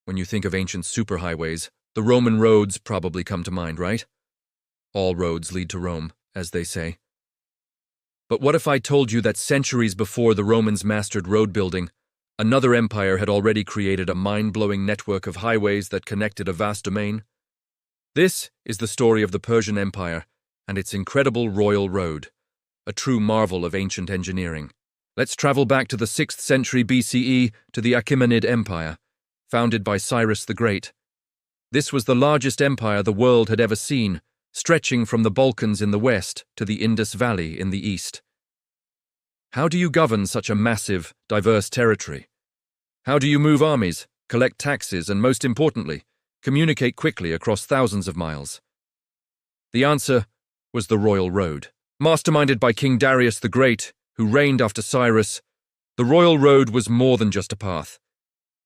When you think of ancient superhighways, the Roman roads probably come to mind, right? All roads lead to Rome, as they say. But what if I told you that centuries before the Romans mastered road building, another empire had already created a mind-blowing network of highways that connected a vast domain? This is the story of the Persian Empire and its incredible royal road, a true marvel of ancient engineering. Let's travel back to the 6th century BCE to the Achaemenid Empire, founded by Cyrus the Great. This was the largest empire the world had ever seen, stretching from the Balkans in the west to the Indus Valley in the east. How do you govern such a massive, diverse territory? How do you move armies, collect taxes, and most importantly, communicate quickly across thousands of miles? The answer was the Royal Road. Masterminded by King Darius the Great, who reigned after Cyrus, the Royal Road was more than just a path.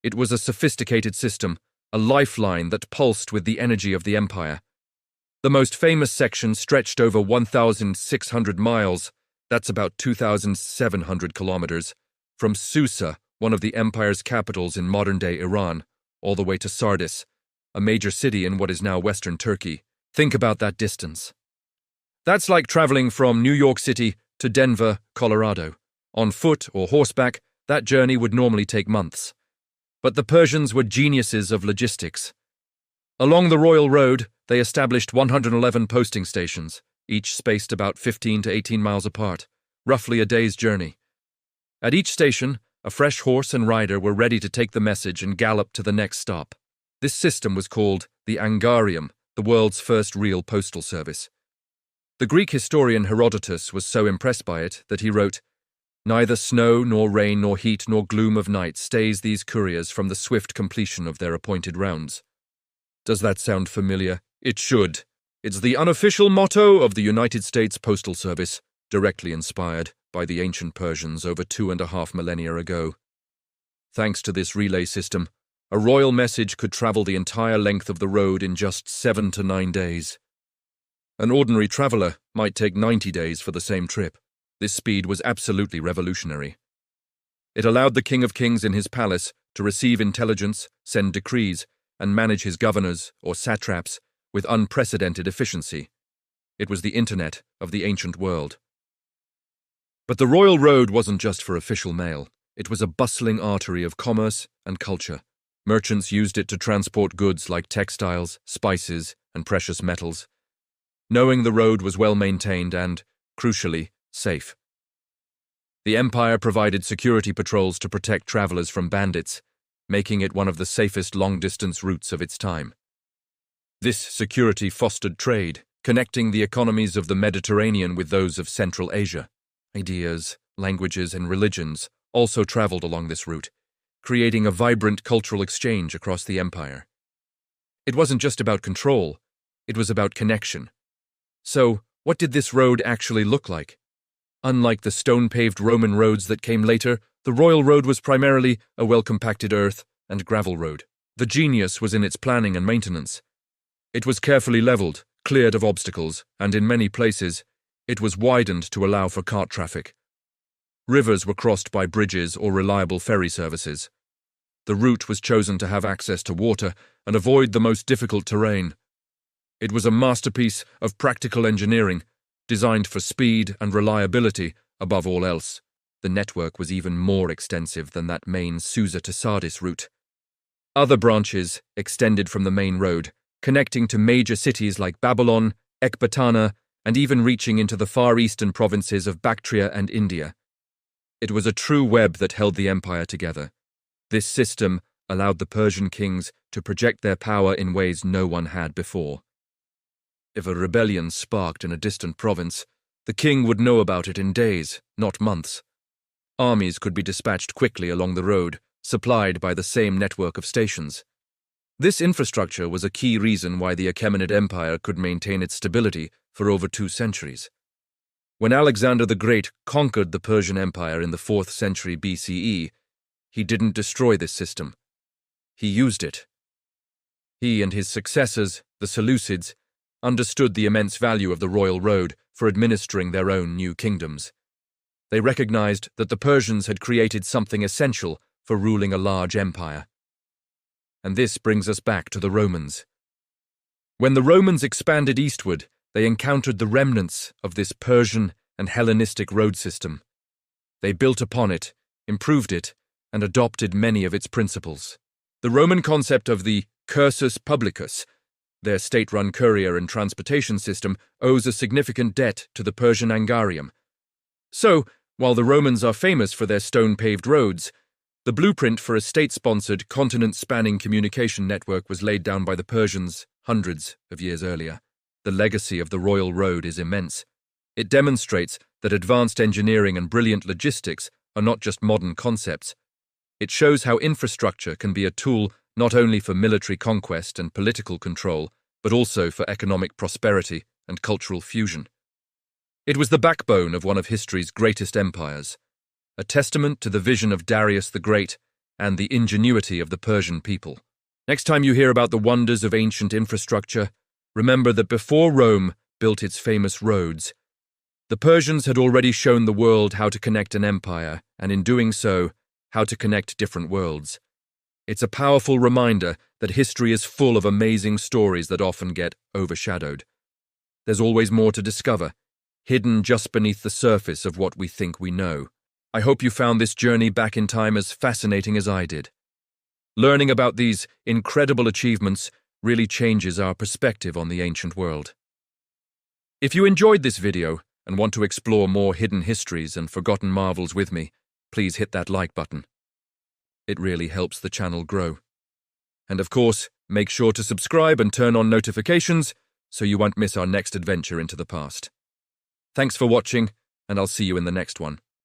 It was a sophisticated system, a lifeline that pulsed with the energy of the empire. The most famous section stretched over 1,600 miles, that's about 2,700 kilometers, from Susa, one of the empire's capitals in modern-day Iran, all the way to Sardis, a major city in what is now western Turkey. Think about that distance. That's like traveling from New York City to Denver, Colorado. On foot or horseback, that journey would normally take months. But the Persians were geniuses of logistics. Along the Royal Road, they established 111 posting stations, each spaced about 15 to 18 miles apart, roughly a day's journey. At each station, a fresh horse and rider were ready to take the message and gallop to the next stop. This system was called the Angarium, the world's first real postal service. The Greek historian Herodotus was so impressed by it that he wrote, "Neither snow, nor rain, nor heat, nor gloom of night stays these couriers from the swift completion of their appointed rounds." Does that sound familiar? It should. It's the unofficial motto of the United States Postal Service, directly inspired by the ancient Persians over 2.5 millennia ago. Thanks to this relay system, a royal message could travel the entire length of the road in just 7 to 9 days. An ordinary traveler might take 90 days for the same trip. This speed was absolutely revolutionary. It allowed the King of Kings in his palace to receive intelligence, send decrees, and manage his governors, or satraps, with unprecedented efficiency. It was the internet of the ancient world. But the Royal Road wasn't just for official mail. It was a bustling artery of commerce and culture. Merchants used it to transport goods like textiles, spices, and precious metals. Knowing the road was well maintained and, crucially, safe. The empire provided security patrols to protect travelers from bandits, making it one of the safest long-distance routes of its time. This security fostered trade, connecting the economies of the Mediterranean with those of Central Asia. Ideas, languages, and religions also traveled along this route, creating a vibrant cultural exchange across the empire. It wasn't just about control, it was about connection. So, what did this road actually look like? Unlike the stone-paved Roman roads that came later, the Royal Road was primarily a well-compacted earth and gravel road. The genius was in its planning and maintenance. It was carefully leveled, cleared of obstacles, and in many places, it was widened to allow for cart traffic. Rivers were crossed by bridges or reliable ferry services. The route was chosen to have access to water and avoid the most difficult terrain. It was a masterpiece of practical engineering, designed for speed and reliability above all else. The network was even more extensive than that main Susa to Sardis route. Other branches extended from the main road, connecting to major cities like Babylon, Ecbatana, and even reaching into the far eastern provinces of Bactria and India. It was a true web that held the empire together. This system allowed the Persian kings to project their power in ways no one had before. If a rebellion sparked in a distant province, the king would know about it in days, not months. Armies could be dispatched quickly along the road, supplied by the same network of stations. This infrastructure was a key reason why the Achaemenid Empire could maintain its stability for over 2 centuries. When Alexander the Great conquered the Persian Empire in the 4th century BCE, he didn't destroy this system. He used it. He and his successors, the Seleucids, understood the immense value of the Royal Road for administering their own new kingdoms. They recognized that the Persians had created something essential for ruling a large empire. And this brings us back to the Romans. When the Romans expanded eastward, they encountered the remnants of this Persian and Hellenistic road system. They built upon it, improved it, and adopted many of its principles. The Roman concept of the cursus publicus, their state-run courier and transportation system, owes a significant debt to the Persian Angarium. So, while the Romans are famous for their stone-paved roads, the blueprint for a state-sponsored, continent-spanning communication network was laid down by the Persians hundreds of years earlier. The legacy of the Royal Road is immense. It demonstrates that advanced engineering and brilliant logistics are not just modern concepts. It shows how infrastructure can be a tool not only for military conquest and political control, but also for economic prosperity and cultural fusion. It was the backbone of one of history's greatest empires, a testament to the vision of Darius the Great and the ingenuity of the Persian people. Next time you hear about the wonders of ancient infrastructure, remember that before Rome built its famous roads, the Persians had already shown the world how to connect an empire, and in doing so, how to connect different worlds. It's a powerful reminder that history is full of amazing stories that often get overshadowed. There's always more to discover, hidden just beneath the surface of what we think we know. I hope you found this journey back in time as fascinating as I did. Learning about these incredible achievements really changes our perspective on the ancient world. If you enjoyed this video and want to explore more hidden histories and forgotten marvels with me, please hit that like button. It really helps the channel grow. And of course, make sure to subscribe and turn on notifications so you won't miss our next adventure into the past. Thanks for watching, and I'll see you in the next one.